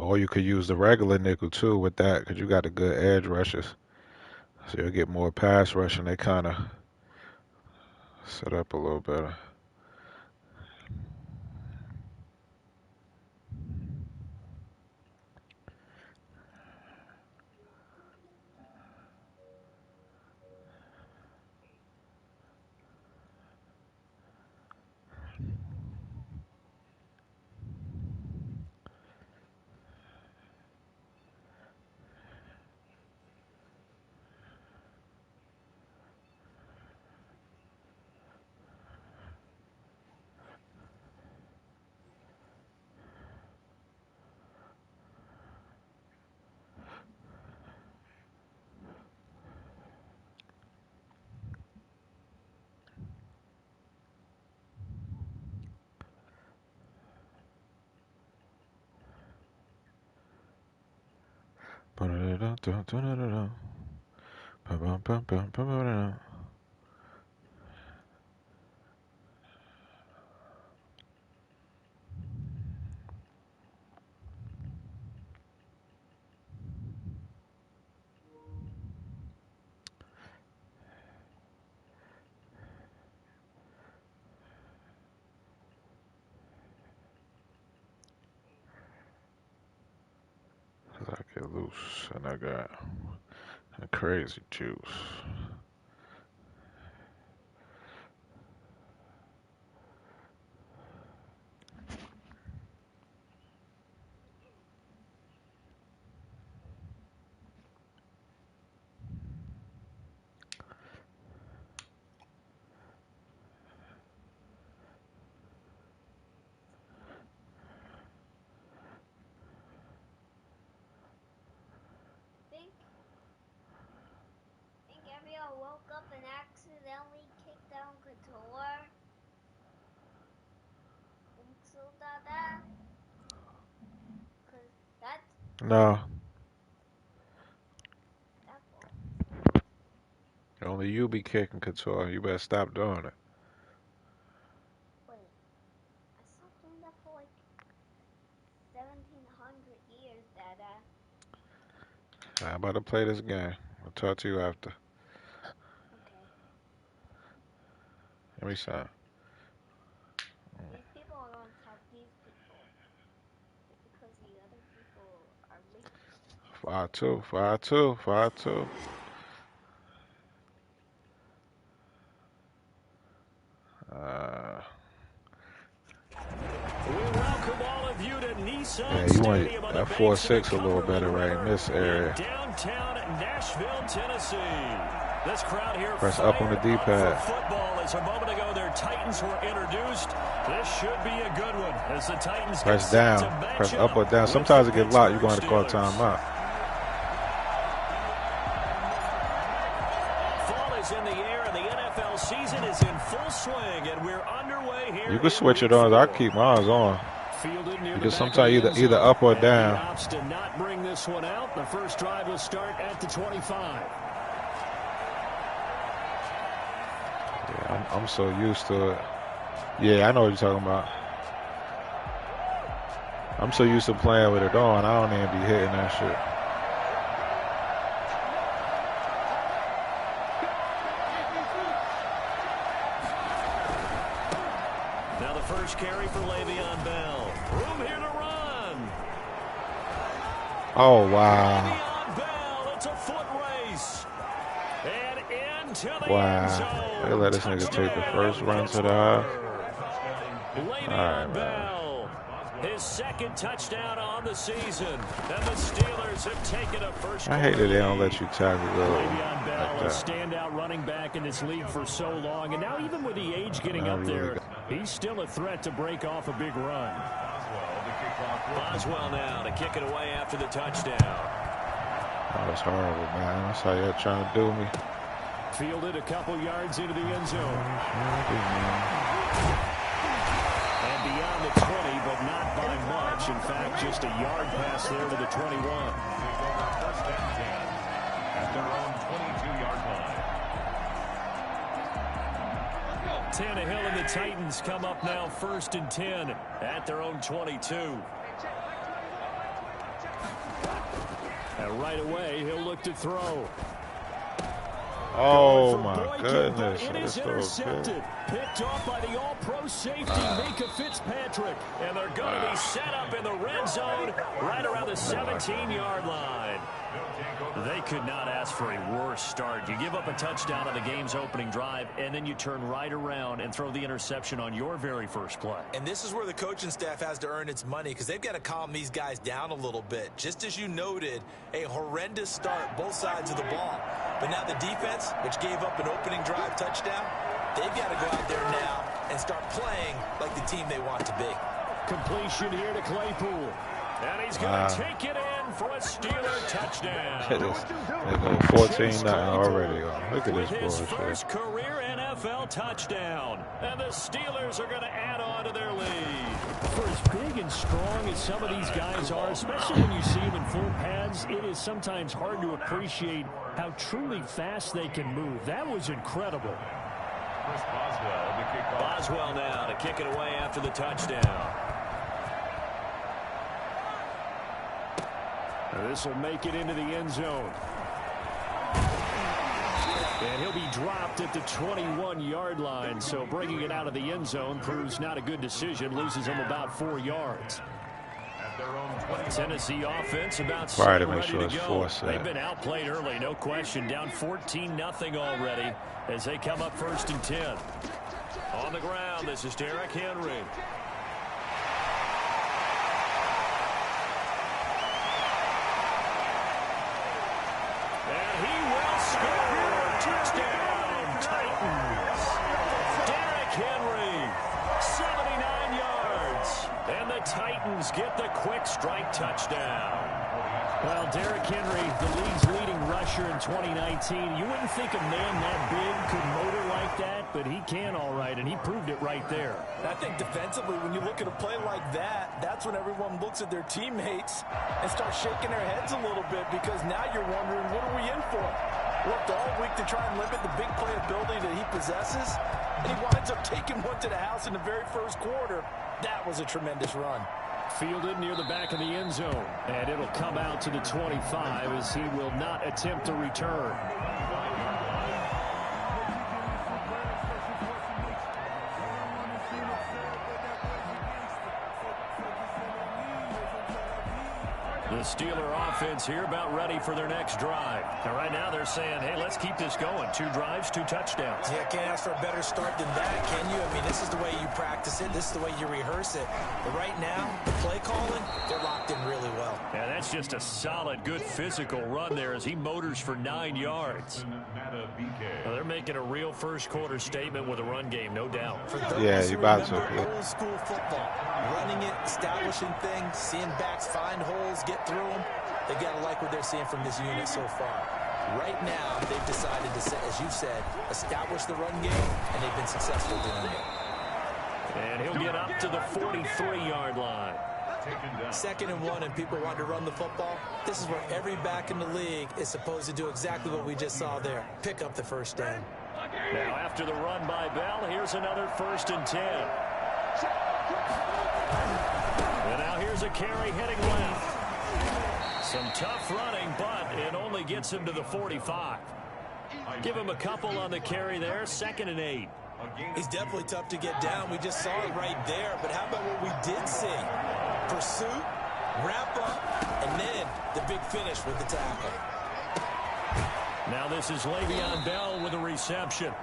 Or you could use the regular nickel too with that, because you got the good edge rushes. So you'll get more pass rush, and they kind of set up a little better. I get loose, and I got a crazy juice. Think Gabriel woke up and accidentally kicked down Couture? Think so, Dada? Cause No, that ball. only you be kicking Couture. You better stop doing it. Wait, I stopped doing that for like 1700 years, Dada. I'm about to play this game. I'll talk to you after. Okay. Give me some. These people are gonna tap these people. Because the other people are late. 5-2, 5-2, 5-2. Uh, We welcome all of you to Nissan yeah, you want Stadium on the that banks of the 4-6 a little better Cumberland right in River this area. in downtown Nashville, Tennessee. This crowd here Press up on the fired up for D-pad. football. As a moment ago their Titans were introduced. This should be a good one as the Titans Press get set down. to match Press up or up down. with Sometimes the it gets locked. You're going to Pittsburgh call Steelers. timeout. Fall is in the air and the NFL season is in full swing, and we're underway here. You can switch it on. I keep mine on. Because sometimes either up or down. He opts to not bring this one out. The first drive will start at the 25. Yeah, I'm so used to it. Yeah, I know what you're talking about. I'm so used to playing with it on. I don't even be hitting that shit. Now the first carry for Le'Veon Bell. Room here to run. Oh, wow. Le'Veon Bell, it's a foot race. And into the end Wow. zone. They let this nigga take the first run to the half. Le'Veon Bell, his second touchdown on the season. And the Steelers have taken a first. I hate that they don't let you tackle Le'Veon Bell, like a that. standout running back in this league for so long, and now even with the age getting Now up he really there, he's still a threat to break off a big run. Boswell now to kick it away after the touchdown. Oh, that's horrible, man. That's how you're trying to do me. Fielded a couple yards into the end zone. And beyond the 20, but not by much. In fact, just a yard pass there to the 21. At their own 22-yard line. Tannehill and the Titans come up now 1st and 10 at their own 22. And right away, he'll look to throw. Oh, For my Boykin, goodness. but it is That's so intercepted. good. Picked off by the all-pro safety, Mika Fitzpatrick. And they're going to be set up in the red zone right around the 17-yard line. They could not ask for a worse start. You give up a touchdown on the game's opening drive, and then you turn right around and throw the interception on your very first play. And this is where the coaching staff has to earn its money, because they've got to calm these guys down a little bit. Just as you noted, a horrendous start, both sides of the ball. But now the defense, which gave up an opening drive touchdown, they've got to go out there now and start playing like the team they want to be. Completion here to Claypool. And he's going to take it in for a Steeler touchdown. They go 14-0 already. Look at this With his bullshit. first career NFL touchdown. And the Steelers are going to add on to their lead. For as big and strong as some of these guys are, especially when you see them in full pads, it is sometimes hard to appreciate how truly fast they can move. That was incredible. Chris Boswell, the kickoff. Boswell now to kick it away after the touchdown. This will make it into the end zone. And he'll be dropped at the 21-yard line, so bringing it out of the end zone proves not a good decision, loses him about 4 yards. At their own 20. Tennessee offense about Try to set, make ready sure to it's go. forced. They've been outplayed early, no question, down 14-0 already as they come up 1st and 10. On the ground, this is Derrick Henry. Touchdown, Titans. Derrick Henry, 79 yards. And the Titans get the quick strike touchdown. Well, Derrick Henry, the league's leading rusher in 2019. You wouldn't think a man that big could motor like that, but he can all right, and he proved it right there. I think defensively, when you look at a play like that, that's when everyone looks at their teammates and starts shaking their heads a little bit, because now you're wondering, what are we in for? Worked all week to try and limit the big playability that he possesses, and he winds up taking one to the house in the very first quarter. That was a tremendous run. Fielded near the back of the end zone, and it'll come out to the 25 as he will not attempt to return. The Steeler offense here about ready for their next drive. And right now they're saying, hey, let's keep this going. 2 drives, 2 touchdowns. Yeah, can't ask for a better start than that, can you? I mean, this is the way you practice it. This is the way you rehearse it. But right now, the play calling, they're locked in really well. And that's just a solid, good physical run there as he motors for 9 yards. Well, they're making a real first quarter statement with a run game, no doubt. For those Yeah, who you about to. remember old school football, running it, establishing things, seeing backs find holes, get through them, they got to like what they're seeing from this unit so far. Right now, they've decided to, as you said, establish the run game, and they've been successful doing it. And he'll get up to the 43-yard line. 2nd and 1, and people want to run the football. This is where every back in the league is supposed to do exactly what we just saw there. Pick up the first down. Now after the run by Bell, here's another 1st and 10. And now here's a carry heading left. Some tough running, but it only gets him to the 45. Give him a couple on the carry there. 2nd and 8. He's definitely tough to get down. We just saw it right there. But how about what we did see? Pursuit, wrap up, and then the big finish with the tackle. Now this is Le'Veon Bell with a reception.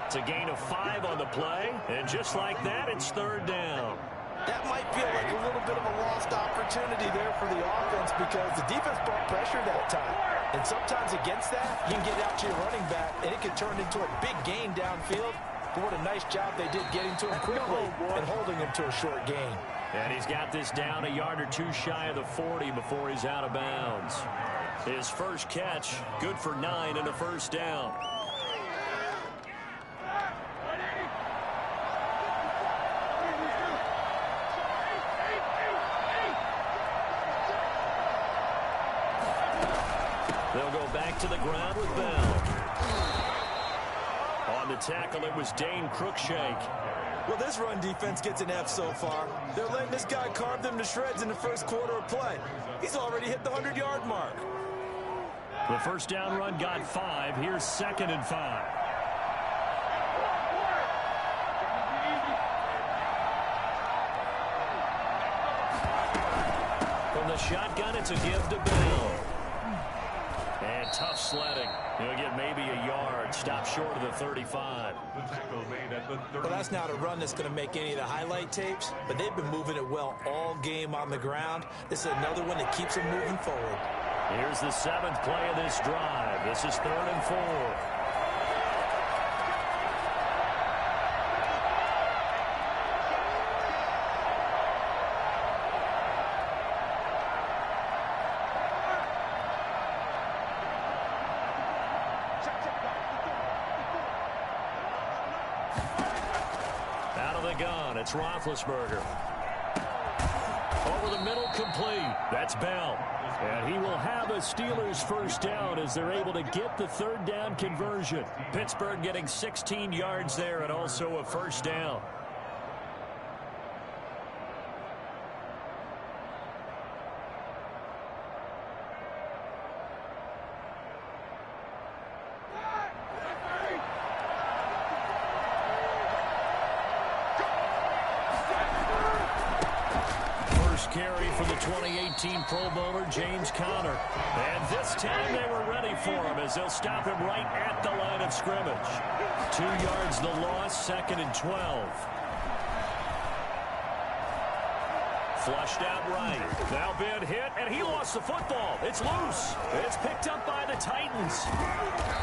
It's a gain of 5 on the play, and just like that, it's 3rd down. That might feel like a little bit of a lost opportunity there for the offense, because the defense brought pressure that time. And sometimes against that, you can get out to your running back, and it can turn into a big gain downfield. But what a nice job they did getting to him quickly and holding him to a short gain. And he's got this down a yard or 2 shy of the 40 before he's out of bounds. His first catch, good for 9 and a 1st down. They'll go back to the ground with Bell. On the tackle, it was Dane Cruikshank. Well, this run defense gets an F so far. They're letting this guy carve them to shreds in the first quarter of play. He's already hit the 100-yard mark. The first down run got 5. Here's 2nd and 5. From the shotgun, it's a give to Bell. And tough sledding. He'll get maybe a yard. Stop short of the 35. The tackle made at the 30. Well, that's not a run that's going to make any of the highlight tapes, but they've been moving it well all game on the ground. This is another one that keeps them moving forward. Here's the 7th play of this drive. This is 3rd and 4. It's Roethlisberger. Over the middle, complete. That's Bell. And he will have a Steelers first down as they're able to get the 3rd down conversion. Pittsburgh getting 16 yards there and also a first down. Carry for the 2018 Pro Bowler, James Conner. And this time they were ready for him as they'll stop him right at the line of scrimmage. 2 yards the loss, 2nd and 12. Flushed out right. Now Ben hit, and he lost the football. It's loose. It's picked up by the Titans.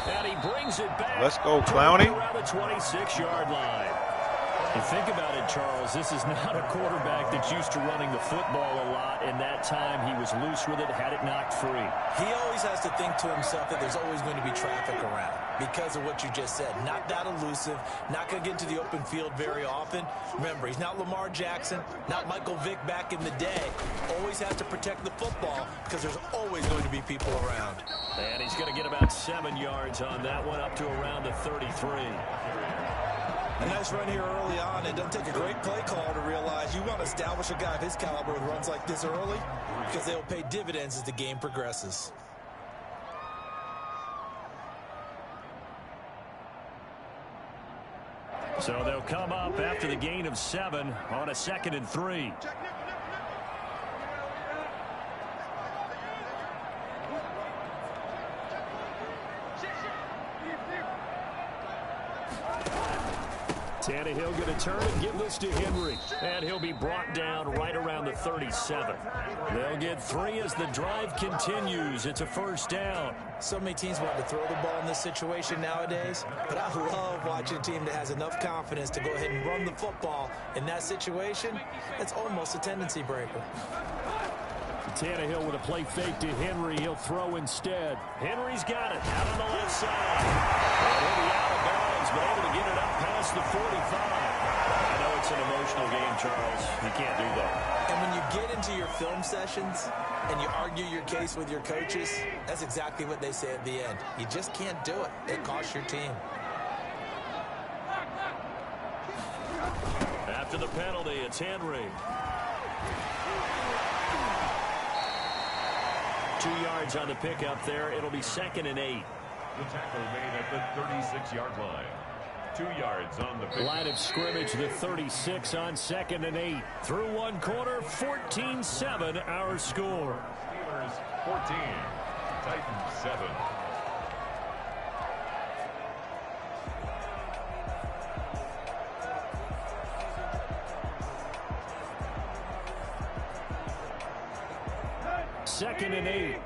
And he brings it back. Let's go, Clowney. Around the 26-yard line. You think about it, Charles, this is not a quarterback that's used to running the football a lot, and that time he was loose with it, had it knocked free. He always has to think to himself that there's always going to be traffic around because of what you just said. Not that elusive, not going to get into the open field very often. Remember, he's not Lamar Jackson, not Michael Vick back in the day. Always has to protect the football because there's always going to be people around. And he's going to get about 7 yards on that one, up to around the 33. A nice run here early on. It doesn't take a great play caller to realize you want to establish a guy of his caliber with runs like this early because they'll pay dividends as the game progresses. So they'll come up after the gain of 7 on a 2nd and 3. Tannehill going to turn and give this to Henry. And he'll be brought down right around the 37. They'll get 3 as the drive continues. It's a first down. So many teams want to throw the ball in this situation nowadays, but I love watching a team that has enough confidence to go ahead and run the football. In that situation, it's almost a tendency breaker. Tannehill with a play fake to Henry. He'll throw instead. Henry's got it out on the left side. He'll be out of bounds, but able to get it up past the 45. I know it's an emotional game, Charles. You can't do that. And when you get into your film sessions and you argue your case with your coaches, that's exactly what they say at the end. You just can't do it. It costs your team. After the penalty, it's Henry. 2 yards on the pickup there. It'll be 2nd and 8. The tackle made at the 36-yard line. 2 yards on the pick. Line of scrimmage, the 36 on 2nd and 8. Through one quarter, 14-7 our score. Steelers 14, Titans 7. Second and 8.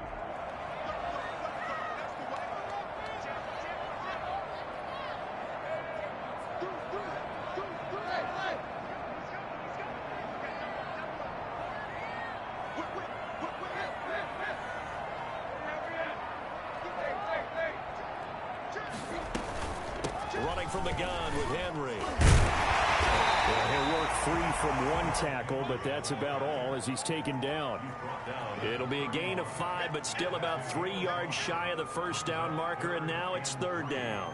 Running from the gun with Henry. He'll work free from one tackle, but that's about all as he's taken down. It'll be a gain of 5, but still about 3 yards shy of the first down marker, and now it's 3rd down.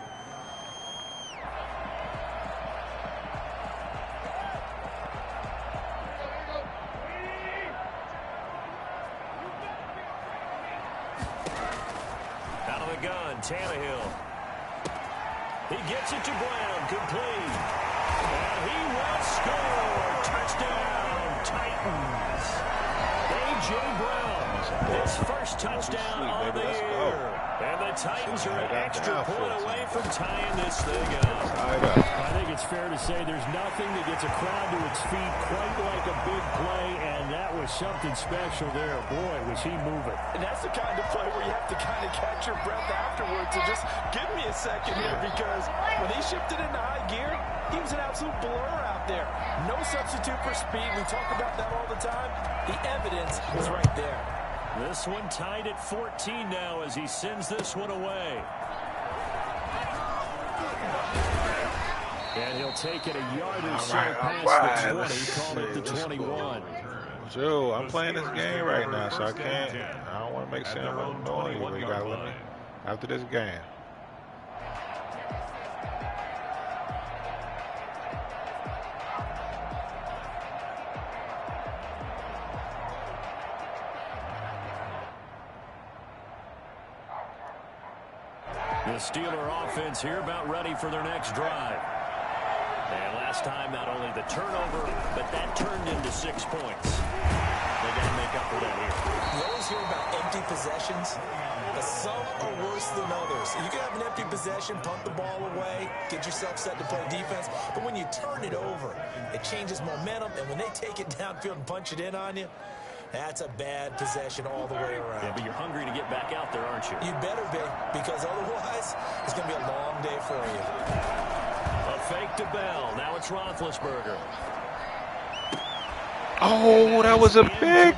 gun, Tannehill. He gets it to Brown, complete. And he will score. Touchdown, Titans. A.J. Brown, his first touchdown of the year. And the Titans are an extra point away from tying this thing up. I think it's fair to say there's nothing that gets a crowd to its feet quite like a big play, and that was something special there. Boy, was he moving. And that's the kind of play where you have to kind of catch your breath afterwards and just give me a second here, because when he shifted into high gear, he was an absolute blur out there. No substitute for speed. We talk about that all the time. The evidence is right there. This one tied at 14 now as he sends this one away. And he'll take it a yard or so past the 20, call it the 21. Joe, I'm playing this game right now, so I can't. I don't want to make sense of annoying you. You gotta let me after this game. The Steeler offense here about ready for their next drive. And last time, not only the turnover, but that turned into 6 points. They got to make up for that here. You always hear about empty possessions, but some are worse than others. You can have an empty possession, punt the ball away, get yourself set to play defense, but when you turn it over, it changes momentum, and when they take it downfield and punch it in on you, that's a bad possession all the way around. Yeah, but you're hungry to get back out there, aren't you? You better be, because otherwise, it's going to be a long day for you. A fake to Bell. Now it's Roethlisberger. Oh, that was a pick.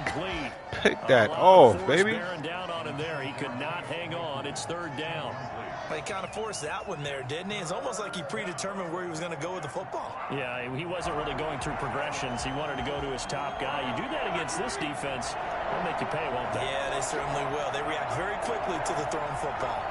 Pick that off, baby. Bearing down on him there. He could not hang on. It's third down. He kind of forced that one there, didn't he? It's almost like he predetermined where he was going to go with the football. Yeah, he wasn't really going through progressions. He wanted to go to his top guy. You do that against this defense, they'll make you pay, won't they? Yeah, they certainly will. They react very quickly to the thrown football.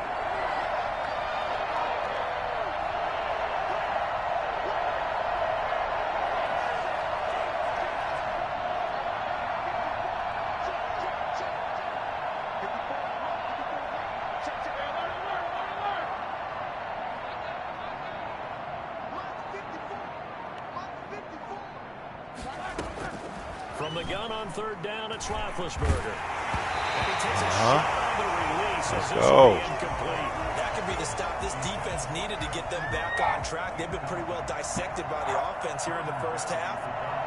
From the gun on third down, it's Roethlisberger. And he takes a shot on the release as this will be incomplete. That could be the stop this defense needed to get them back on track. They've been pretty well dissected by the offense here in the first half.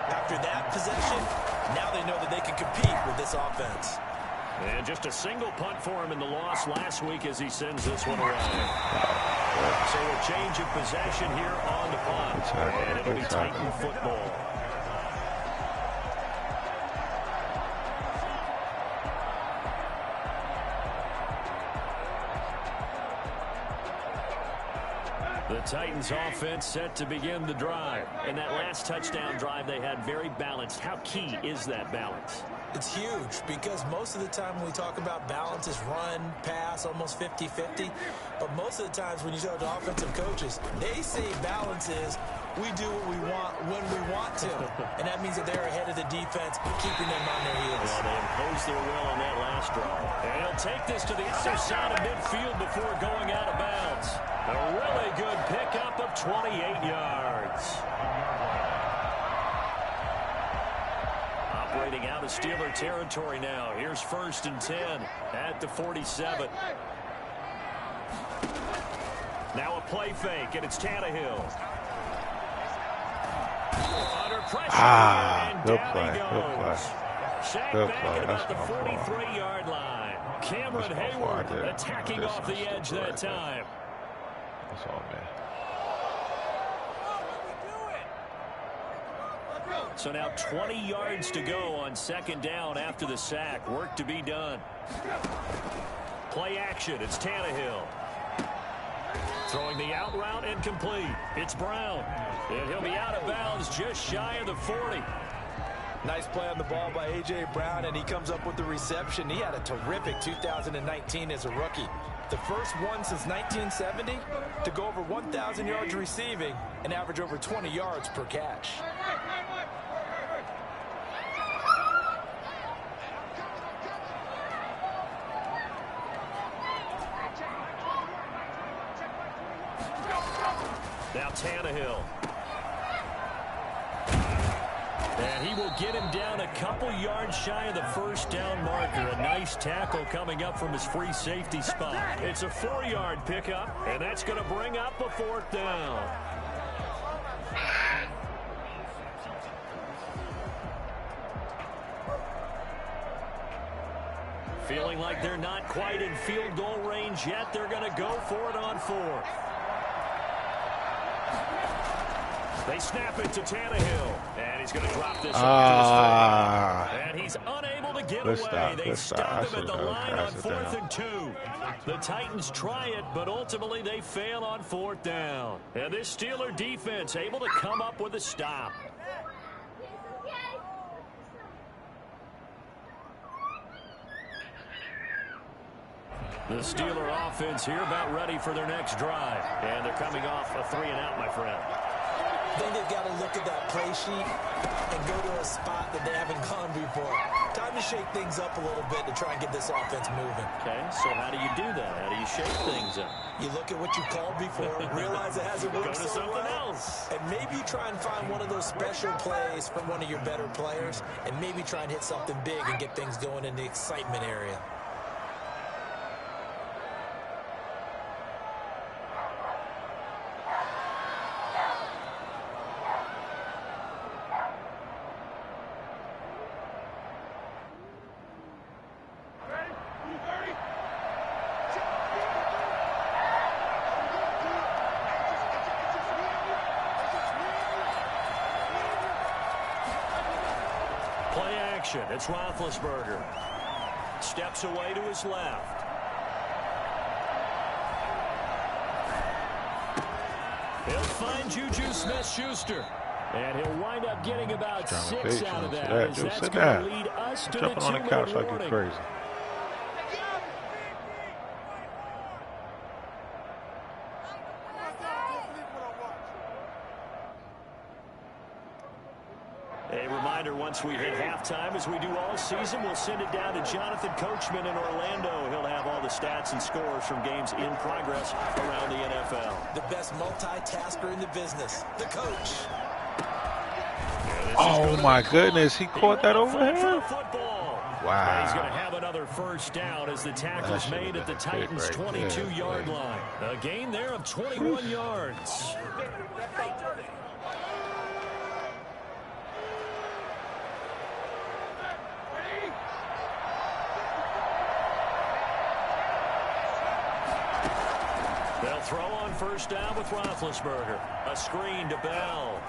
After that possession, now they know that they can compete with this offense. And just a single punt for him in the loss last week as he sends this one away. So a change of possession here on the punt. And it'll be Titan football. The Titans offense set to begin the drive. And that last touchdown drive they had very balanced. How key is that balance? It's huge because most of the time when we talk about balance is run, pass, almost 50-50. But most of the times when you talk to offensive coaches, they say balance is we do what we want when we want to. And that means that they're ahead of the defense, keeping them on their heels. Well, they imposed their will on that last drive. And he'll take this to the other side of midfield before going out of bounds. A really good pickup of 28 yards. Operating out of Steeler territory now. Here's 1st and 10 at the 47. Now a play fake, and it's Tannehill. Under pressure, and good down play, he goes. Sacked Good back play. at about That's the my fault. 43-yard line. Cameron That's my fault. I Hayward did. attacking This off the is edge stupid that right there. time. That's all, man. So now 20 yards to go on 2nd down after the sack. Work to be done. Play action. It's Tannehill. Throwing the out route and complete. It's Brown. And he'll be out of bounds just shy of the 40. Nice play on the ball by A.J. Brown, and he comes up with the reception. He had a terrific 2019 as a rookie. The first one since 1970 to go over 1,000 yards receiving and average over 20 yards per catch. Now Tannehill. And he will get him down a couple yards shy of the first down marker. A nice tackle coming up from his free safety spot. It's a 4-yard pickup, and that's going to bring up a 4th down. Feeling like they're not quite in field goal range yet. They're going to go for it on 4th. They snap it to Tannehill, and he's going to drop this one to his feet. And he's unable to get away. They stop him at the line on 4th and 2. The Titans try it, but ultimately they fail on 4th down. And this Steeler defense able to come up with a stop. The Steeler offense here about ready for their next drive. And they're coming off a 3-and-out, my friend. I think they've got to look at that play sheet and go to a spot that they haven't gone before. Time to shake things up a little bit to try and get this offense moving. Okay, so how do you do that? How do you shake things up? You look at what you called before, realize it hasn't worked Go to so something well, else. and maybe try and find one of those special plays from one of your better players, and maybe try and hit something big and get things going in the excitement area. It's Roethlisberger. Steps away to his left. He'll find Juju Smith-Schuster. And he'll wind up getting about 6 out of that. As that's going to lead us to the 2-minute warning. Jumping on the couch like you're crazy. Once we hit halftime, as we do all season, we'll send it down to Jonathan Coachman in Orlando. He'll have all the stats and scores from games in progress around the NFL. The best multitasker in the business, the coach. Oh, my goodness. He caught that over here? Wow. He's going to have another first down as the tackle's made at the Titans' 22-yard line. A gain there of 21 yards. They'll throw on first down with Roethlisberger. A screen to Bell.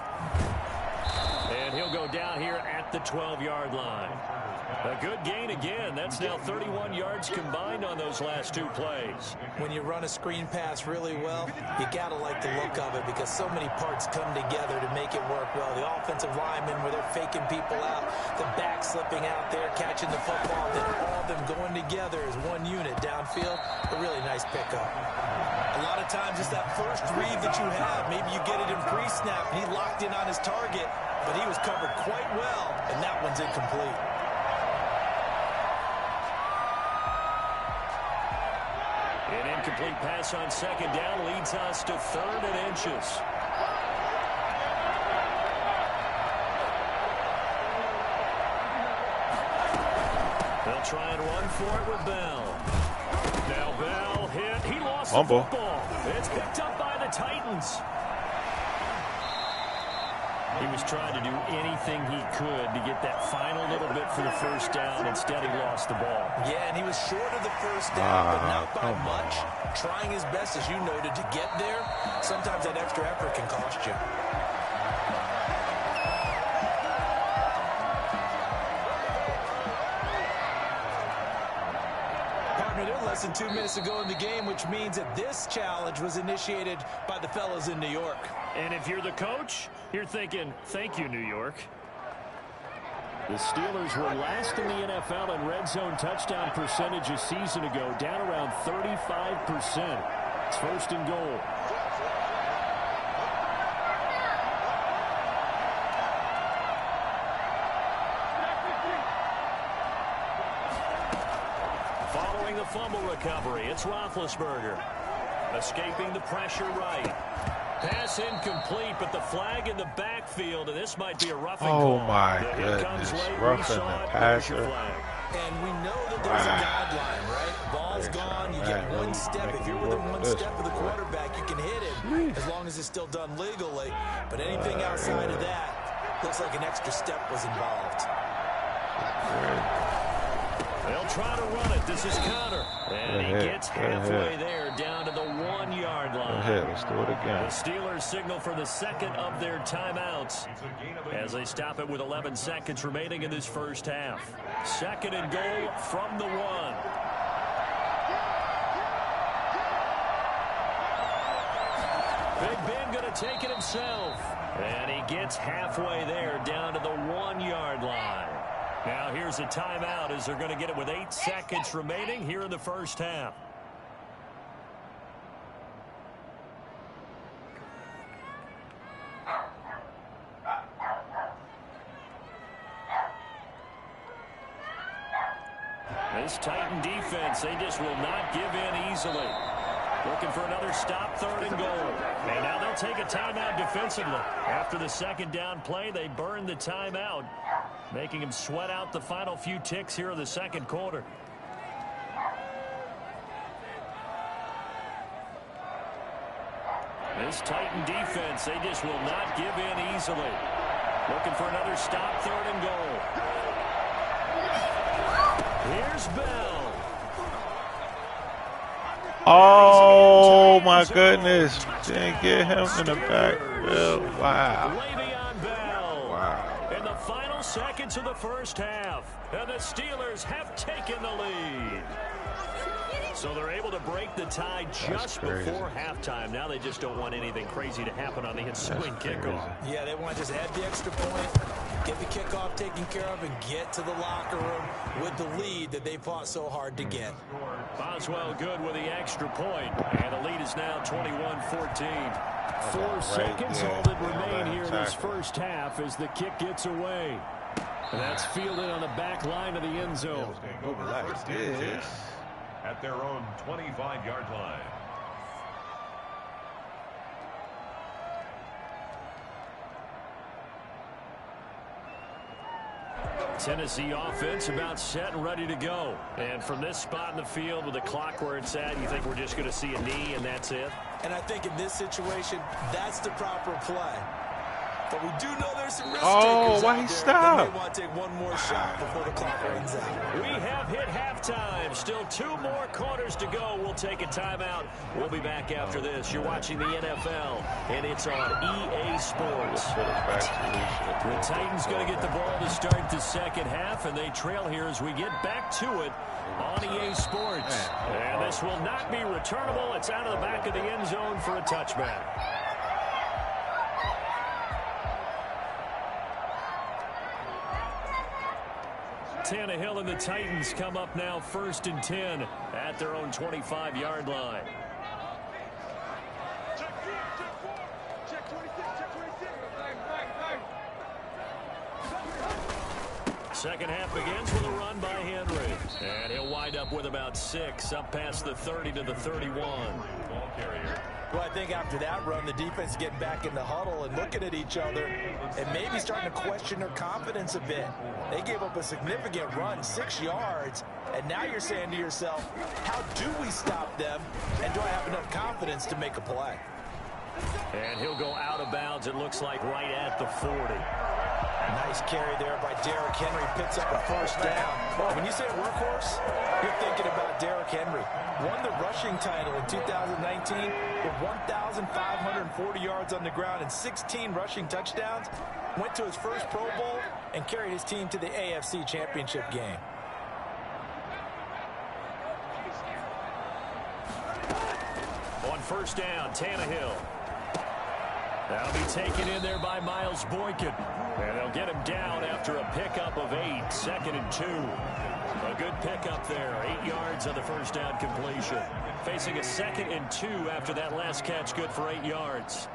And he'll go down here at the 12-yard line. A good gain again. That's now 31 yards combined on those last 2 plays. When you run a screen pass really well, you got to like the look of it because so many parts come together to make it work well. The offensive linemen where they're faking people out, the back slipping out there, catching the football, then all of them going together as one unit downfield. A really nice pickup. A lot of times it's that first read that you have. Maybe you get it in pre-snap and he locked in on his target, but he was covered quite well, and that one's incomplete. An incomplete pass on second down leads us to 3rd and inches. They'll try and run for it with Bell. Now Bell hit. He lost the football. It's picked up by the Titans. He was trying to do anything he could to get that final little bit for the first down. Instead, he lost the ball. Yeah, and he was short of the first down, but not by much. Trying his best, as you noted, to get there. Sometimes that extra effort can cost you. Less than 2 minutes to go in the game, which means that this challenge was initiated by the fellas in New York. And if you're the coach, you're thinking, thank you, New York. The Steelers were last in the NFL in red zone touchdown percentage a season ago, down around 35%. It's 1st and goal. Fumble recovery. It's Roethlisberger. Escaping the pressure right. Pass incomplete, but the flag in the backfield, and this might be a roughing Oh call. my Here it comes goodness. late. Roughing We saw the it. There's your passer. flag. And we know that there's a guideline, right? Ball's gone, you get one step. If you're within one step of the quarterback, you can hit him as long as it's still done legally. But anything outside of that, looks like an extra step was involved. They'll try to run it. This is Connor. And he gets halfway there, down to the 1-yard line. Let's do it again. The Steelers signal for the second of their timeouts as they stop it with 11 seconds remaining in this first half. 2nd and goal from the 1. Big Ben going to take it himself. And he gets halfway there, down to the 1-yard line. Now here's a timeout as they're going to get it with 8 seconds remaining here in the first half. This Titan defense, they just will not give in easily. Looking for another stop, 3rd and goal. And now they'll take a timeout defensively. After the second down play, they burn the timeout, making him sweat out the final few ticks here in the second quarter. This Titan defense, they just will not give in easily. Looking for another stop, 3rd and goal. Here's Bell. Oh my goodness. Didn't get him in the backfield. Wow. Le'Veon Bell. Wow. In the final seconds of the first half, and the Steelers have taken the lead. So they're able to break the tie just before halftime. Now they just don't want anything crazy to happen on the ensuing kickoff. Yeah, they want to just add the extra point, get the kickoff taken care of, and get to the locker room with the lead that they fought so hard to get. Boswell good with the extra point, and the lead is now 21-14. 4 seconds all that remain here in this first half as the kick gets away. And that's fielded on the back line of the end zone. Like this. At their own 25-yard line. Tennessee offense about set and ready to go. And from this spot in the field with the clock where it's at, you think we're just going to see a knee and that's it? And I think in this situation, that's the proper play. But we do know there's some risk Oh, takers why out he there stopped? that may want to take one more shot before the clock runs out. We have hit halftime. Still 2 more quarters to go. We'll take a timeout. We'll be back after this. You're watching the NFL, and it's on EA Sports. The Titans going to get the ball to start the second half, and they trail here as we get back to it on EA Sports. And this will not be returnable. It's out of the back of the end zone for a touchback. Tannehill and the Titans come up now 1st and 10 at their own 25-yard line. Second half begins with a run by Henry. And he'll wind up with about 6 up past the 30 to the 31. Ball carrier. Well, I think after that run, the defense is getting back in the huddle and looking at each other and maybe starting to question their confidence a bit. They gave up a significant run, 6 yards, and now you're saying to yourself, how do we stop them, and do I have enough confidence to make a play? And he'll go out of bounds, it looks like, right at the 40. Nice carry there by Derrick Henry. Picks up a first down. When you say workhorse, you're thinking about Derrick Henry. Won the rushing title in 2019 with 1,540 yards on the ground and 16 rushing touchdowns. Went to his first Pro Bowl and carried his team to the AFC Championship game. On first down, Tannehill. That'll be taken in there by Miles Boykin. And they'll get him down after a pickup of 8, 2nd and 2. A good pickup there, 8 yards on the first down completion. Facing a 2nd and 2 after that last catch, good for 8 yards.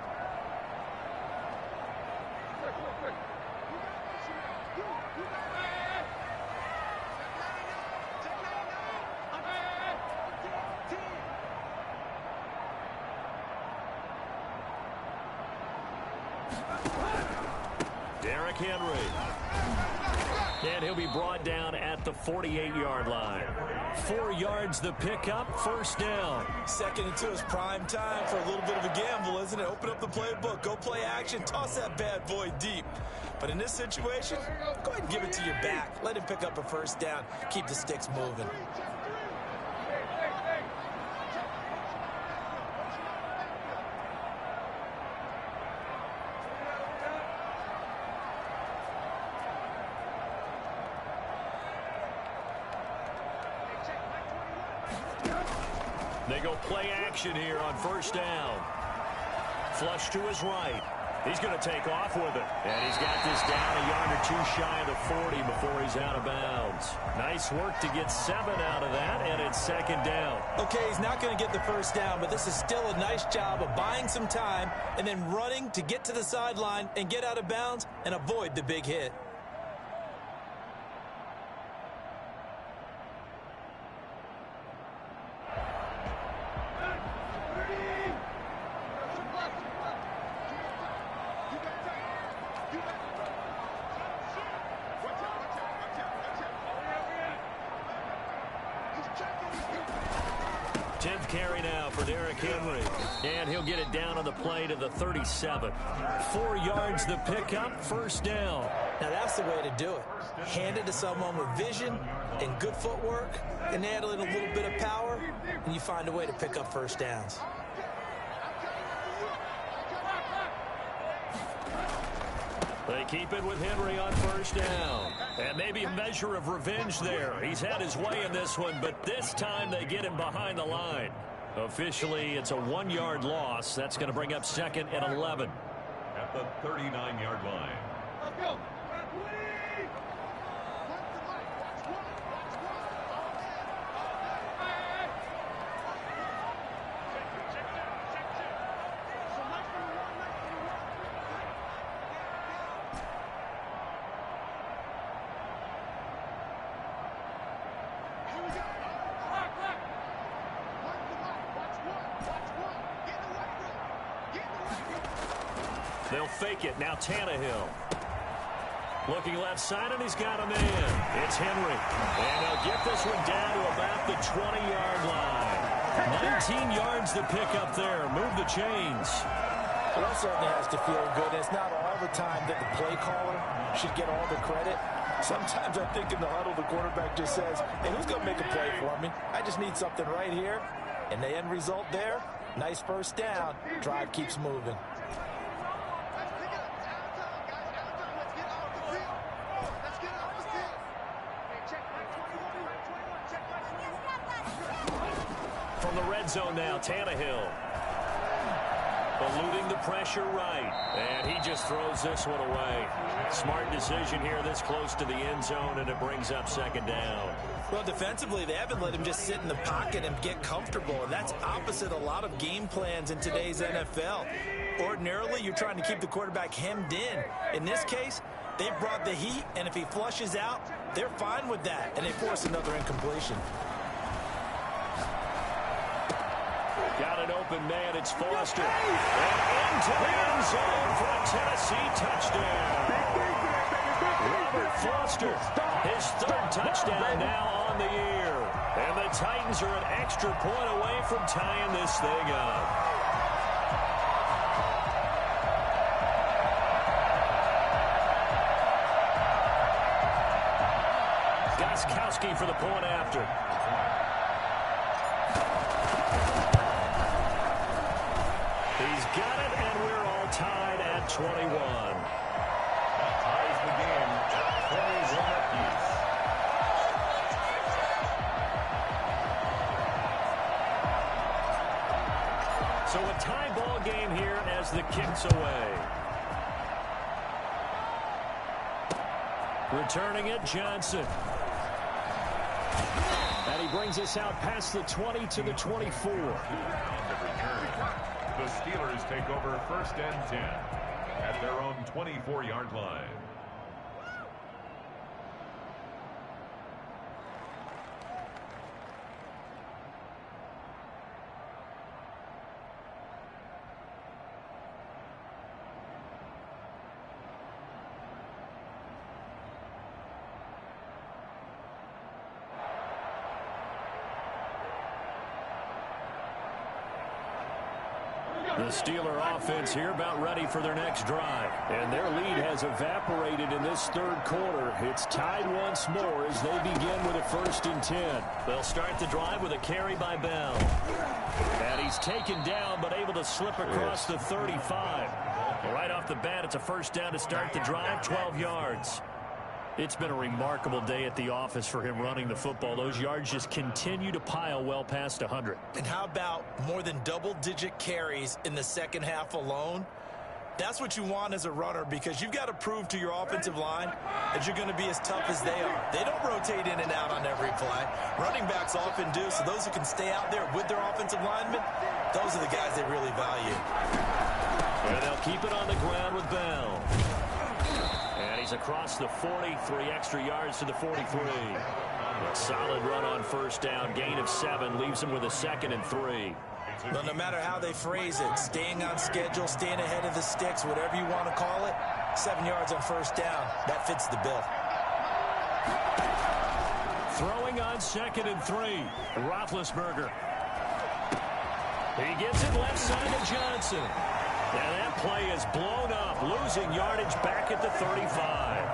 Derrick Henry. And he'll be brought down at the 48-yard line. 4 yards the pickup, first down. Second and 2 is prime time for a little bit of a gamble, isn't it? Open up the playbook, go play action, toss that bad boy deep. But in this situation, go ahead and give it to your back. Let him pick up a first down. Keep the sticks moving. They go play action here on first down. Flush to his right. He's going to take off with it. And he's got this down a yard or 2 shy of the 40 before he's out of bounds. Nice work to get 7 out of that, and it's second down. Okay, he's not going to get the first down, but this is still a nice job of buying some time and then running to get to the sideline and get out of bounds and avoid the big hit. Carry now for Derrick Henry. And he'll get it down on the play to the 37. 4 yards the pickup, first down. Now that's the way to do it. Hand it to someone with vision and good footwork, and add in a little bit of power, and you find a way to pick up first downs. They keep it with Henry on first down. And maybe a measure of revenge there. He's had his way in this one, but this time they get him behind the line. Officially, it's a 1-yard loss. That's going to bring up second and 11. At the 39-yard line. Let's go. They'll fake it. Now Tannehill. Looking left side, and he's got a man. It's Henry. And they'll get this one down to about the 20-yard line. 19 yards to pick up there. Move the chains. Well, that certainly has to feel good. It's not all the time that the play caller should get all the credit. Sometimes I think in the huddle, the quarterback just says, hey, who's going to make a play for me? I just need something right here. And the end result there, nice first down. Drive keeps moving. From the red zone now, Tannehill. Eluding the pressure right. And he just throws this one away. Smart decision here this close to the end zone, and it brings up second down. Well, defensively, they haven't let him just sit in the pocket and get comfortable, and that's opposite a lot of game plans in today's NFL. Ordinarily, you're trying to keep the quarterback hemmed in. In this case, they've brought the heat, and if he flushes out, they're fine with that, and they force another incompletion. Got an open man, it's Foster. And into the end zone for a Tennessee touchdown. Robert Foster, his third touchdown now on the year. And the Titans are an extra point away from tying this thing up. Gostkowski for the point after. He's got it, and we're all tied at 21. That ties the game at 21 apiece. So a tie ball game here as the kick's away. Returning it, Johnson. And he brings us out past the 20 to the 24. The Steelers take over first and 10 at their own 24-yard line. The Steeler offense here about ready for their next drive. And their lead has evaporated in this third quarter. It's tied once more as they begin with a 1st and 10. They'll start the drive with a carry by Bell. And he's taken down but able to slip across the 35. Well, right off the bat, it's a 1st down to start the drive, 12 yards. It's been a remarkable day at the office for him running the football. Those yards just continue to pile well past 100. And how about more than double-digit carries in the second half alone? That's what you want as a runner, because you've got to prove to your offensive line that you're going to be as tough as they are. They don't rotate in and out on every play. Running backs often do, so those who can stay out there with their offensive linemen, those are the guys they really value. And they'll keep it on the ground with Bell. And he's across the 40, 3 extra yards to the 43. A solid run on 1st down, gain of 7, leaves him with a 2nd and 3. But no matter how they phrase it, staying on schedule, staying ahead of the sticks, whatever you want to call it, 7 yards on 1st down, that fits the bill. Throwing on 2nd and 3, Roethlisberger. He gives it left side to Johnson. And that play is blown up, losing yardage back at the 35.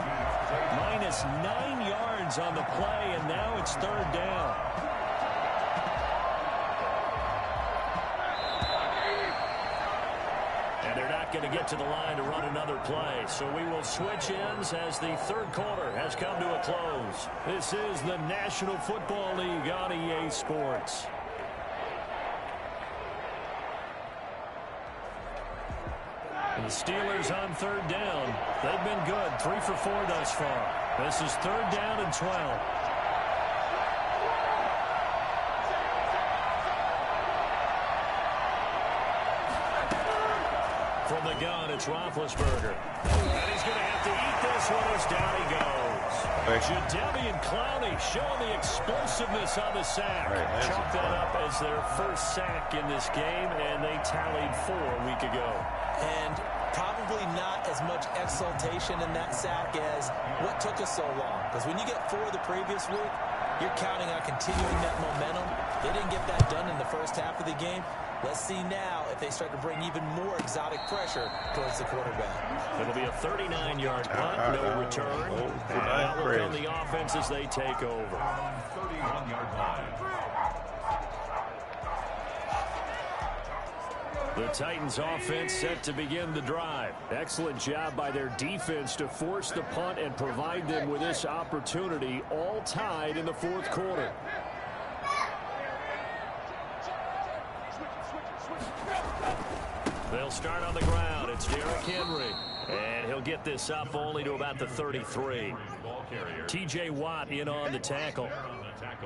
Minus 9 yards on the play, and now it's 3rd down. And they're not going to get to the line to run another play, so we will switch ends as the third quarter has come to a close. This is the National Football League on EA Sports. And the Steelers on 3rd down. They've been good, 3 for 4 thus far. This is 3rd down and 12. From the gun, it's Roethlisberger. And he's going to have to eat this one as down he goes. Jadeveon Clowney showing the explosiveness on the sack. Chalked that up as their first sack in this game, and they tallied 4 a week ago. And probably not as much exultation in that sack as what took us so long. Because when you get 4 the previous week, you're counting on continuing that momentum. They didn't get that done in the first half of the game. Let's see now if they start to bring even more exotic pressure towards the quarterback. It'll be a 39-yard punt, no return. And now look on the offense as they take over. 31-yard line. The Titans offense set to begin the drive. Excellent job by their defense to force the punt and provide them with this opportunity, all tied in the 4th quarter. They'll start on the ground. It's Derrick Henry. And he'll get this up only to about the 33. T.J. Watt in on the tackle.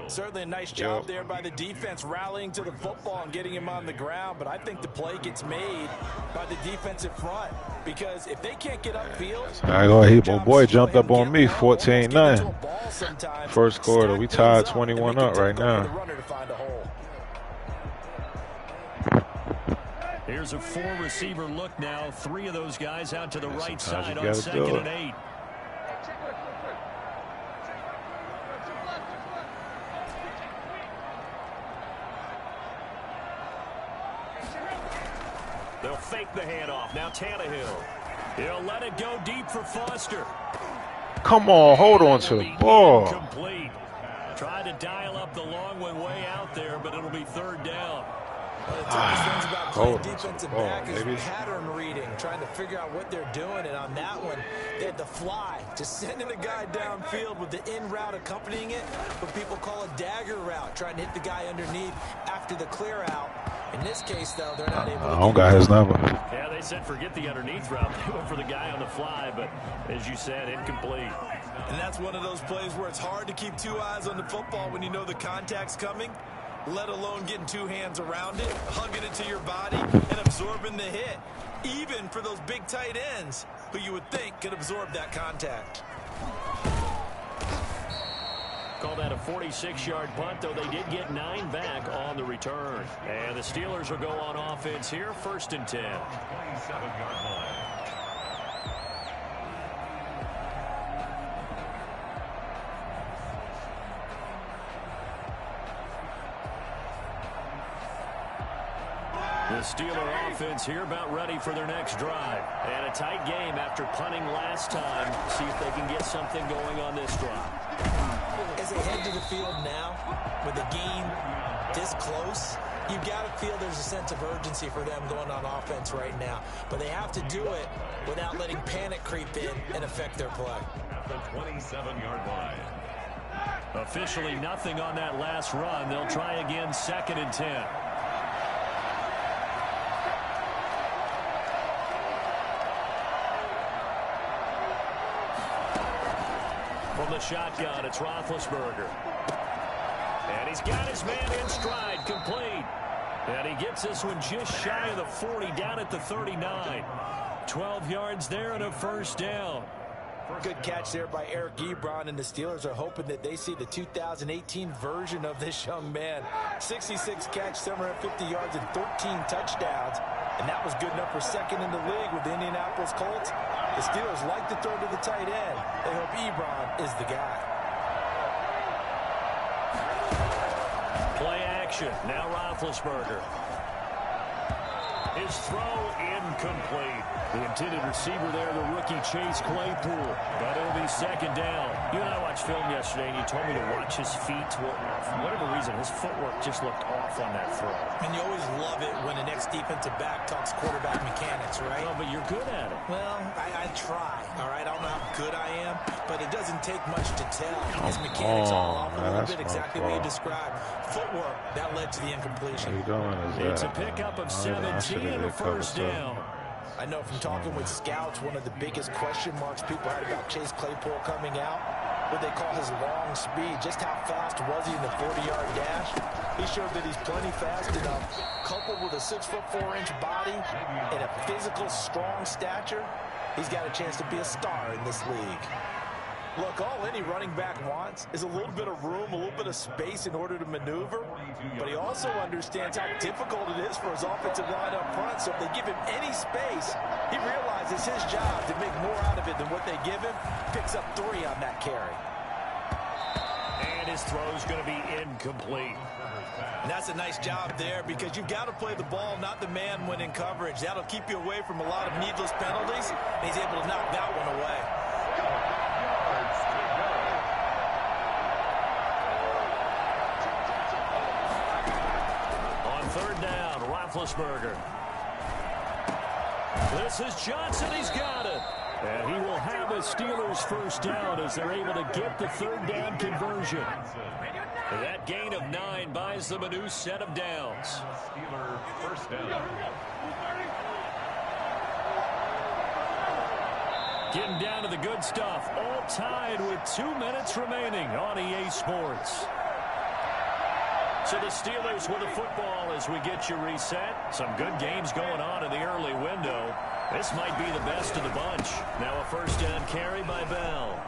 Certainly a nice job there by the defense rallying to the football and getting him on the ground, but I think the play gets made by the defensive front, because if they can't get upfield, my boy jumped up on me 14-9. 1st quarter, we tied 21 up right now. Here's a 4-receiver look now. 3 of those guys out to the right side on 2nd and 8. They'll fake the handoff. Now Tannehill. He'll let it go deep for Foster. Come on, hold on to the ball. Complete. Tried to dial up the long one way out there, but it'll be 3rd down. One of the toughest things about playing defensive back is pattern reading, trying to figure out what they're doing. And on that one, they had the fly, just sending a guy downfield with the in route accompanying it, what people call a dagger route, trying to hit the guy underneath after the clear out. In this case, though, they're not able to. I don't got his number. Yeah, they said forget the underneath route. They went for the guy on the fly, but as you said, incomplete. And that's one of those plays where it's hard to keep 2 eyes on the football when you know the contact's coming, let alone getting 2 hands around it, hugging it to your body, and absorbing the hit, even for those big tight ends who you would think could absorb that contact. Call that a 46-yard punt, though they did get 9 back on the return. And the Steelers will go on offense here, 1st and 10. 27-yard line. The Steeler offense here about ready for their next drive. And a tight game after punting last time. See if they can get something going on this drive. As they head to the field now, with the game this close, you've got to feel there's a sense of urgency for them going on offense right now. But they have to do it without letting panic creep in and affect their play. At the 27-yard line. Officially nothing on that last run. They'll try again 2nd and 10. From the shotgun, it's Roethlisberger. And he's got his man in stride, complete. And he gets this one just shy of the 40, down at the 39. 12 yards there and a first down. Good catch there by Eric Ebron, and the Steelers are hoping that they see the 2018 version of this young man. 66 catch, 750 yards, and 13 touchdowns. And that was good enough for 2nd in the league with the Indianapolis Colts. The Steelers like to throw to the tight end. They hope Ebron is the guy. Play action. Now Roethlisberger. His throw incomplete. The intended receiver there, the rookie Chase Claypool. But it'll be 2nd down. You and I watched film yesterday, and you told me to watch his feet. Well, for whatever reason, his footwork just looked off on that throw. And you always love it when the next defensive back talks quarterback mechanics, right? Oh, but you're good at it. Well, I try, all right? I don't know how good I am, but it doesn't take much to tell. His mechanics all off a little bit, exactly what you described. Footwork, that led to the incompletion. It's a pickup of 17 and a first down. I know from talking with scouts, one of the biggest question marks people had about Chase Claypool coming out, what they call his long speed. Just how fast was he in the 40-yard dash? He showed that he's plenty fast enough, coupled with a 6'4" body and a physical, strong stature. He's got a chance to be a star in this league. Look, all any running back wants is a little bit of room, a little bit of space in order to maneuver, but he also understands how difficult it is for his offensive line up front, so if they give him any space, he realizes his job to make more out of it than what they give him, picks up 3 on that carry. And his throw's going to be incomplete. And that's a nice job there because you've got to play the ball, not the man when in coverage. That'll keep you away from a lot of needless penalties, and he's able to knock that one away. On 3rd down, Roethlisberger. This is Johnson. He's got it. And he will have a Steelers first down as they're able to get the 3rd down conversion. That gain of 9 buys them a new set of downs. Steeler first down. Getting down to the good stuff. All tied with 2 minutes remaining on EA Sports. So the Steelers with the football as we get you reset. Some good games going on in the early window. This might be the best of the bunch. Now a first down carry by Bell.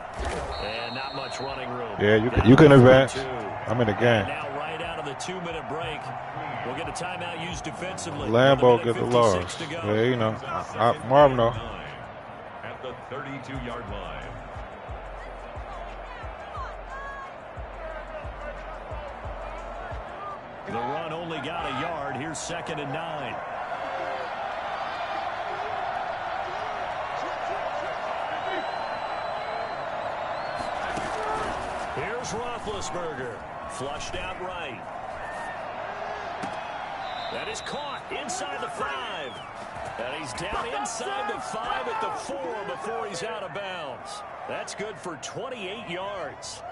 And not much running room. Yeah, you can advance. I'm in the game. Now right out of the 2-minute break, we'll get a timeout used defensively. Lambeau get the loss. Yeah, you know. Marvin know. At the 32-yard line. The run only got a yard. Here's 2nd and 9. Here's Roethlisberger. Flushed out right. That is caught inside the 5. And he's down inside the 5 at the 4 before he's out of bounds. That's good for 28 yards.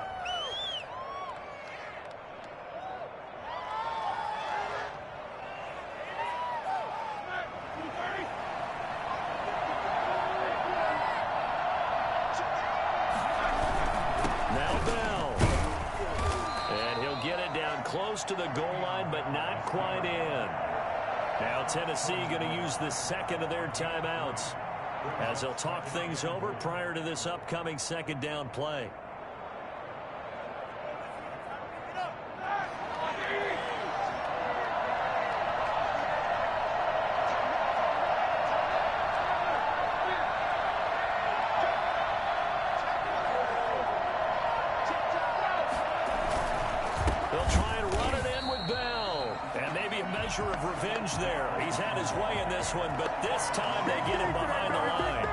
Close to the goal line, but not quite in. Now Tennessee going to use the 2nd of their timeouts as they'll talk things over prior to this upcoming 2nd down play. measure of revenge there. He's had his way in this one, but this time they get him behind the line.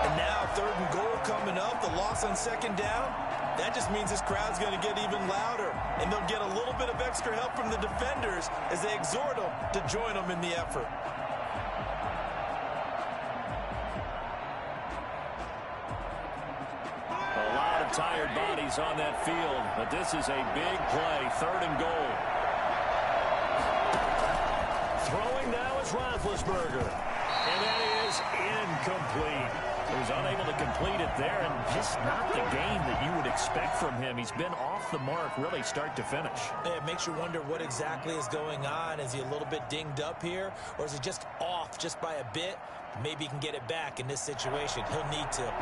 And now 3rd and goal coming up. The loss on 2nd down. That just means this crowd's going to get even louder. And they'll get a little bit of extra help from the defenders as they exhort them to join them in the effort. A lot of tired bodies on that field, but this is a big play. 3rd and goal. Throwing now is Roethlisberger. And that is incomplete. He was unable to complete it there, and just not the game that you would expect from him. He's been off the mark really start to finish. It makes you wonder what exactly is going on. Is he a little bit dinged up here, or is he just off just by a bit? Maybe he can get it back in this situation. He'll need to.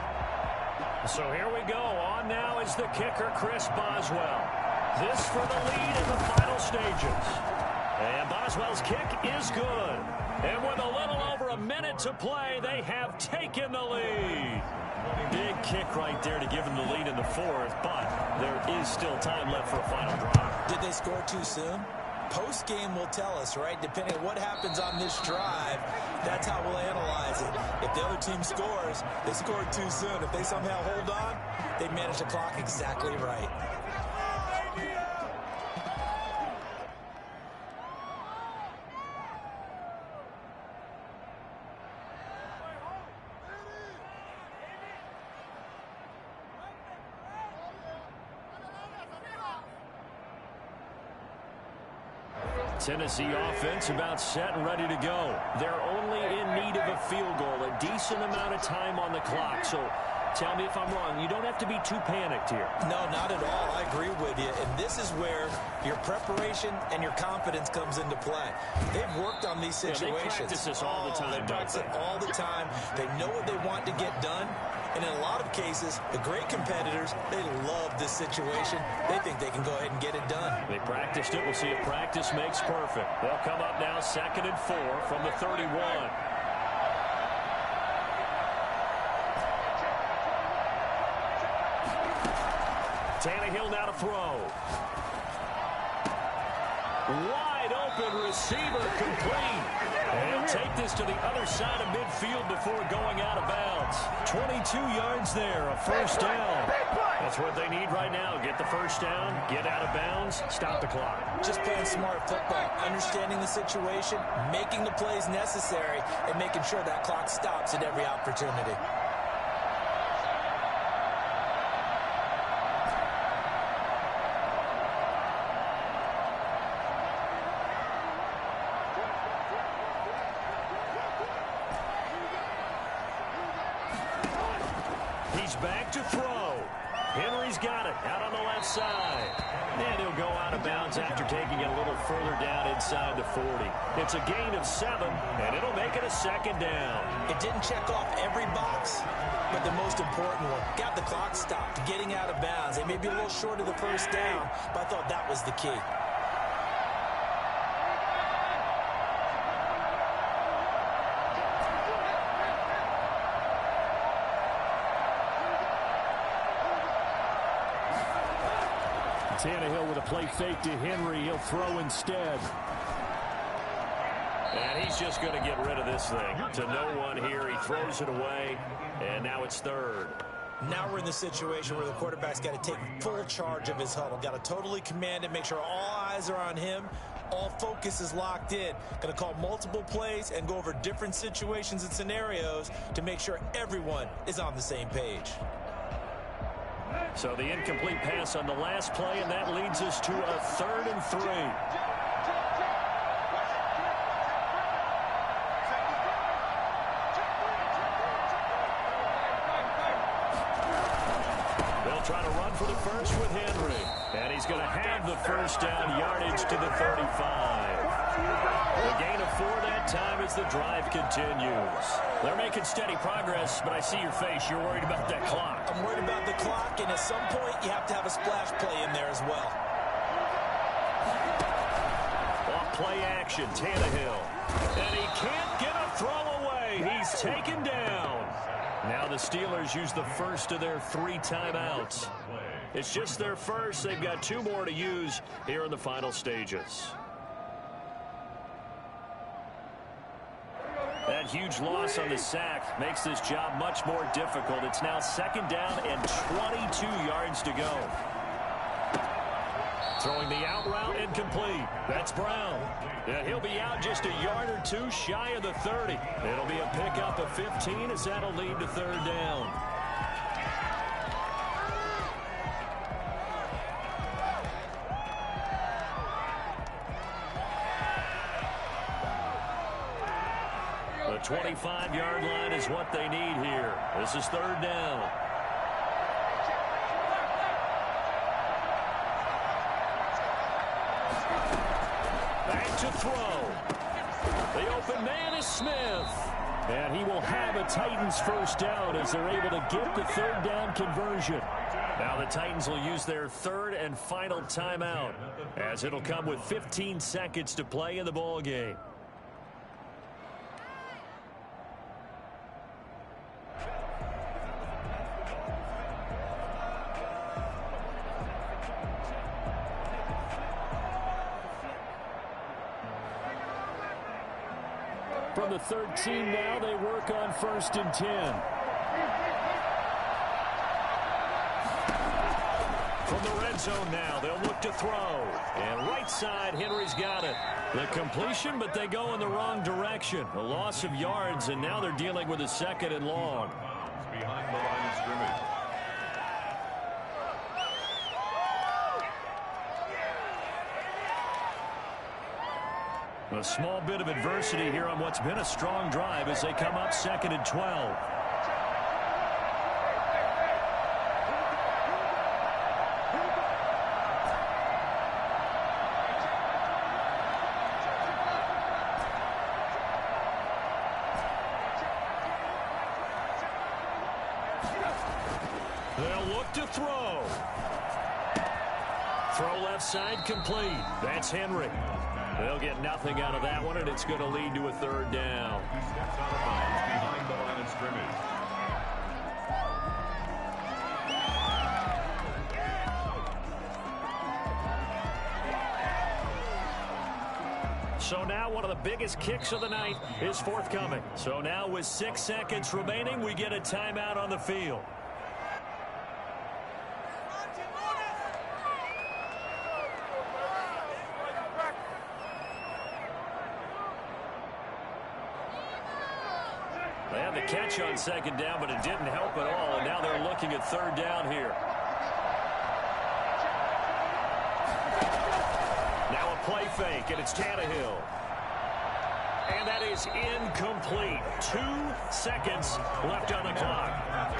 So here we go. On now is the kicker, Chris Boswell. This for the lead in the final stages. And Boswell's kick is good. And with a little over a minute to play, they have taken the lead. Big kick right there to give them the lead in the 4th, but there is still time left for a final drive. Did they score too soon? Post-game will tell us, right? Depending on what happens on this drive, that's how we'll analyze it. If the other team scores, they scored too soon. If they somehow hold on, they manage the clock exactly right. Tennessee offense about set and ready to go. They're only in need of a field goal, a decent amount of time on the clock. So tell me if I'm wrong. You don't have to be too panicked here. No, not at all. I agree with you. And this is where your preparation and your confidence comes into play. They've worked on these situations. Yeah, they practice this all the time. They practice it all the time. They know what they want to get done. And in a lot of cases, the great competitors, they love this situation. They think they can go ahead and get it done. They practiced it. We'll see if practice makes perfect. They'll come up now 2nd and 4 from the 31. Tannehill now to throw. Wide open receiver complete. And he'll take this to the other side of midfield before going out of bounds. 22 yards there, a 1st down. That's what they need right now. Get the 1st down, get out of bounds, stop the clock. Just playing smart football, understanding the situation, making the plays necessary, and making sure that clock stops at every opportunity. Back to throw. Henry's got it out on the left side. And he'll go out of bounds after taking it a little further down inside the 40. It's a gain of 7, and it'll make it a 2nd down. It didn't check off every box, but the most important one. Got the clock stopped, getting out of bounds. They may be a little short of the 1st down, but I thought that was the key. Tannehill with a play fake to Henry. He'll throw instead. And he's just going to get rid of this thing. To no one here. He throws it away. And now it's 3rd. Now we're in the situation where the quarterback's got to take full charge of his huddle. Got to totally command it, make sure all eyes are on him. All focus is locked in. Going to call multiple plays and go over different situations and scenarios to make sure everyone is on the same page. So the incomplete pass on the last play, and that leads us to a 3rd and 3. They'll try to run for the 1st with Henry. And he's going to have the 1st down, yardage to the 35. The gain of 4 that time as the drive continues. They're making steady progress, but I see your face. You're worried about that clock. I'm worried about the clock, and at some point, you have to have a splash play in there as well. Off play action, Tannehill. And he can't get a throw away. He's taken down. Now the Steelers use the 1st of their 3 timeouts. It's just their 1st. They've got 2 more to use here in the final stages. That huge loss on the sack makes this job much more difficult. It's now 2nd down and 22 yards to go. Throwing the out route incomplete. That's Brown. And he'll be out just a yard or two shy of the 30. It'll be a pickup of 15 as that'll lead to 3rd down. The 25-yard line is what they need here. This is 3rd down. Back to throw. The open man is Smith. And he will have a Titans 1st down as they're able to get the 3rd down conversion. Now the Titans will use their 3rd and final timeout as it'll come with 15 seconds to play in the ball game. From the 13 now, they work on 1st and 10. From the red zone now, they'll look to throw. And right side, Henry's got it. The completion, but they go in the wrong direction. A loss of yards, and now they're dealing with a 2nd and long. Behind the line of scrimmage. A small bit of adversity here on what's been a strong drive as they come up 2nd and 12. They'll look to throw. Throw left side complete. That's Henry. They'll get nothing out of that one, and it's going to lead to a 3rd down. 2 steps out of bounds behind the line of scrimmage. So now one of the biggest kicks of the night is forthcoming. So now with 6 seconds remaining, we get a timeout on the field. They had the catch on 2nd down, but it didn't help at all, and now they're looking at 3rd down here. Now a play fake, and it's Tannehill. And that is incomplete. 2 seconds left on the clock.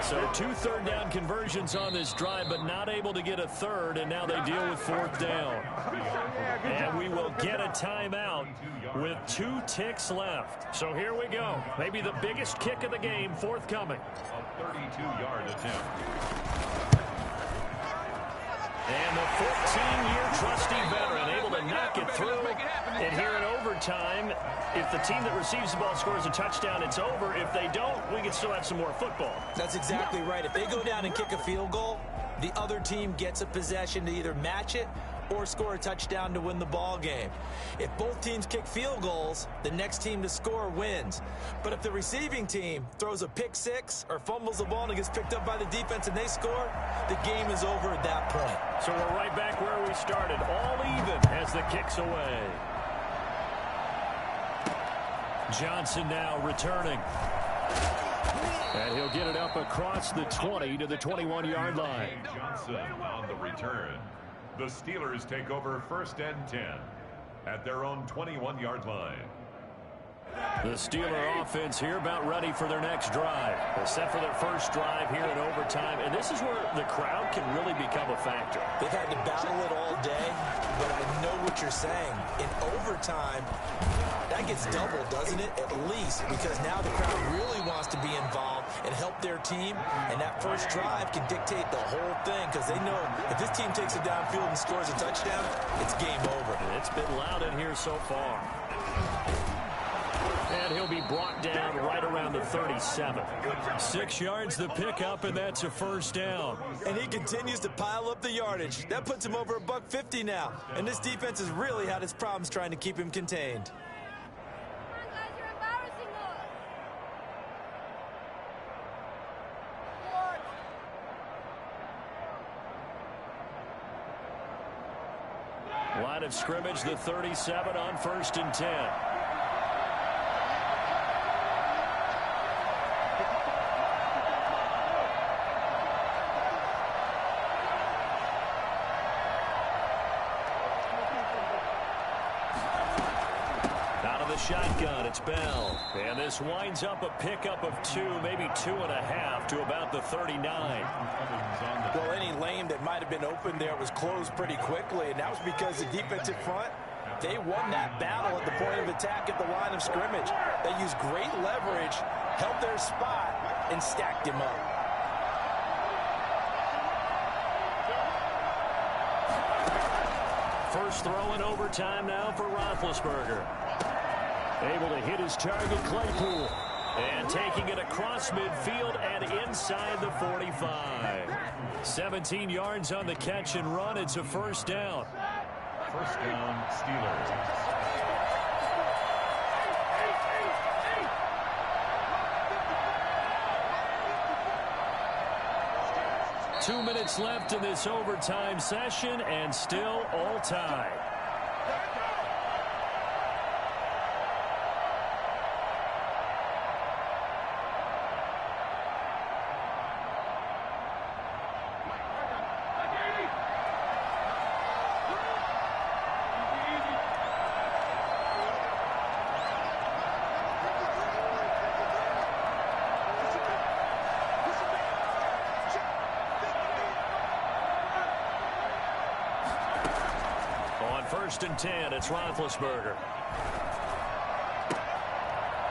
So 2 3rd down conversions on this drive, but not able to get a 3rd, and now they deal with 4th down. And we will get a timeout with 2 ticks left. So here we go. Maybe the biggest kick of the game forthcoming. A 32-yard attempt. And the 14-year trusty veteran able to knock it through. And here in overtime, if the team that receives the ball scores a touchdown, it's over. If they don't, we can still have some more football. That's exactly right. If they go down and kick a field goal, the other team gets a possession to either match it or score a touchdown to win the ball game. If both teams kick field goals, the next team to score wins. But if the receiving team throws a pick six or fumbles the ball and it gets picked up by the defense and they score, the game is over at that point. So we're right back where we started, all even as the kick's away. Johnson now returning. And he'll get it up across the 20 to the 21-yard line. Johnson on the return. The Steelers take over 1st and 10 at their own 21-yard line. The Steeler offense here about ready for their next drive. Set for their first drive here in overtime. And this is where the crowd can really become a factor. They've had to battle it all day, but I know what you're saying. In overtime, that gets doubled, doesn't it? At least, because now the crowd really wants to be involved and help their team. And that first drive can dictate the whole thing because they know if this team takes it downfield and scores a touchdown, it's game over. And it's been loud in here so far. And he'll be brought down right around the 37. 6 yards the pickup, and that's a first down. And he continues to pile up the yardage. That puts him over $150 now. And this defense has really had its problems trying to keep him contained. of scrimmage, the 37 on 1st and 10. Shotgun, it's Bell. And this winds up a pickup of 2, maybe 2.5 to about the 39. Well, any lane that might have been open there was closed pretty quickly, and that was because the defensive front, they won that battle at the point of attack at the line of scrimmage. They used great leverage, held their spot, and stacked him up. First throw in overtime now for Roethlisberger. Able to hit his target, Claypool. And taking it across midfield and inside the 45. 17 yards on the catch and run. It's a first down. First down, Steelers. 2 minutes left in this overtime session, and still all tied. First and 10, it's Roethlisberger.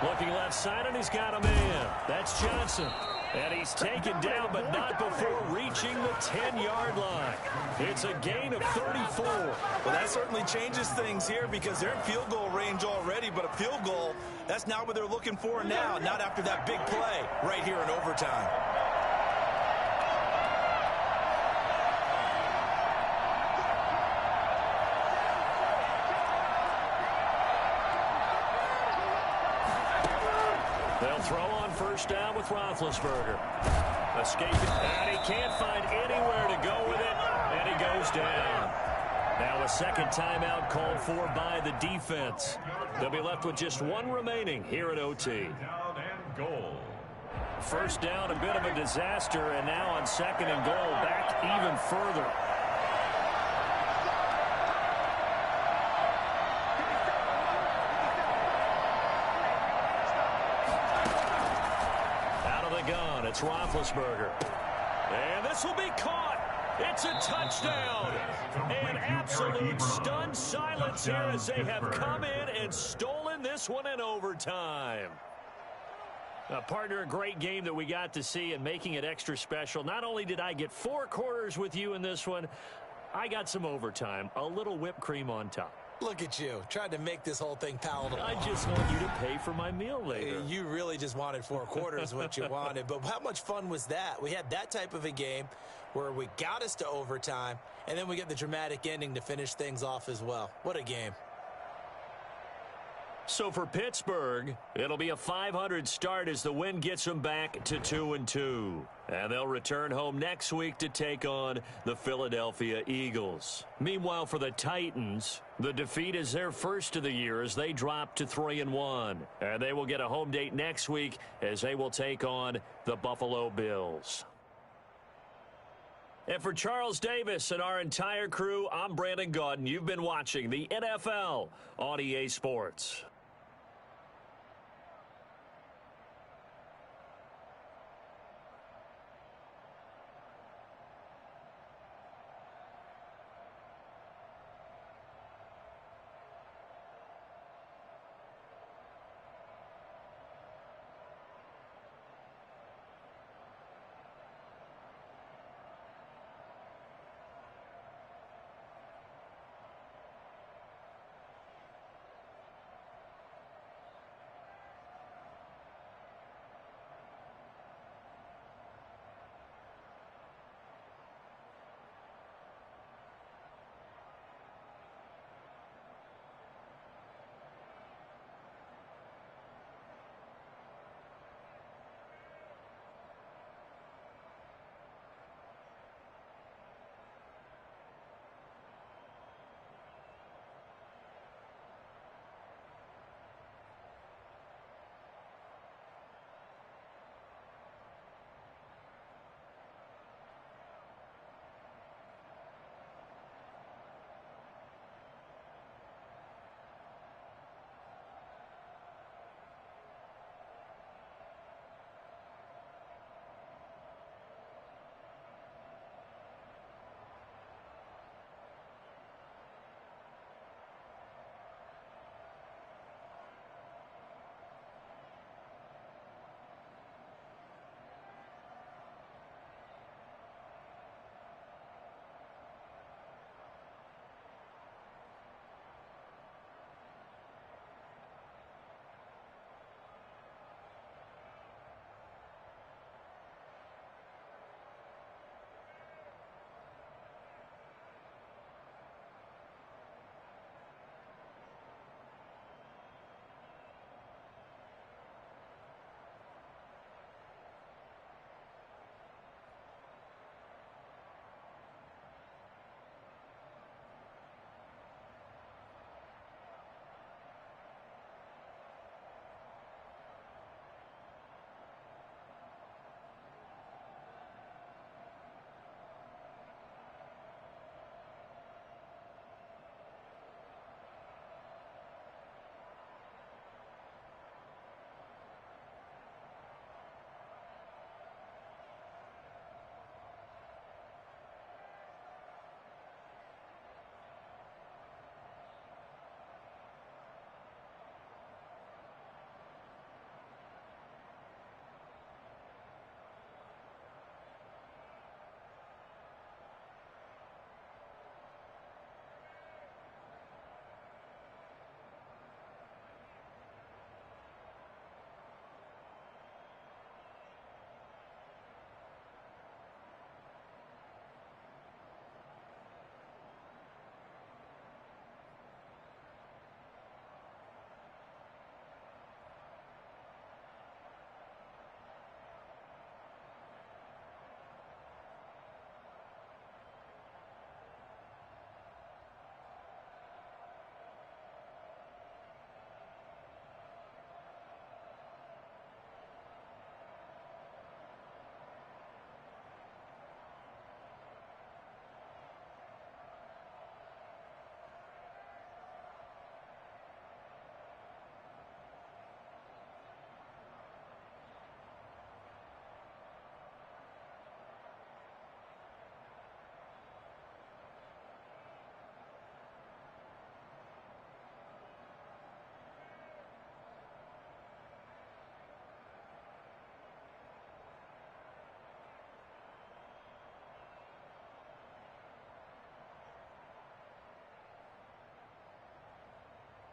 Looking left side, and he's got a man. That's Johnson. And he's taken down, but not before reaching the 10-yard line. It's a gain of 34. Well, that certainly changes things here because they're in field goal range already, but a field goal, that's not what they're looking for now, not after that big play right here in overtime. They'll throw on first down with Roethlisberger. Escaping, and he can't find anywhere to go with it, and he goes down. Now a second timeout called for by the defense. They'll be left with just one remaining here at OT. Down and goal. First down, a bit of a disaster, and now on second and goal, back even further. It's Roethlisberger. And this will be caught. It's a touchdown. And absolute stunned silence here as they have come in and stolen this one in overtime. Partner, a great game that we got to see and making it extra special. Not only did I get 4 quarters with you in this one, I got some overtime. A little whipped cream on top. Look at you, trying to make this whole thing palatable. I just want you to pay for my meal later. You really just wanted 4 quarters, what you wanted. But how much fun was that? We had that type of a game where we got us to overtime, and then we get the dramatic ending to finish things off as well. What a game. So for Pittsburgh, it'll be a .500 start as the win gets them back to 2-2. And they'll return home next week to take on the Philadelphia Eagles. Meanwhile, for the Titans, the defeat is their first of the year as they drop to 3-1. And they will get a home date next week as they will take on the Buffalo Bills. And for Charles Davis and our entire crew, I'm Brandon Gaudin. You've been watching the NFL on EA Sports.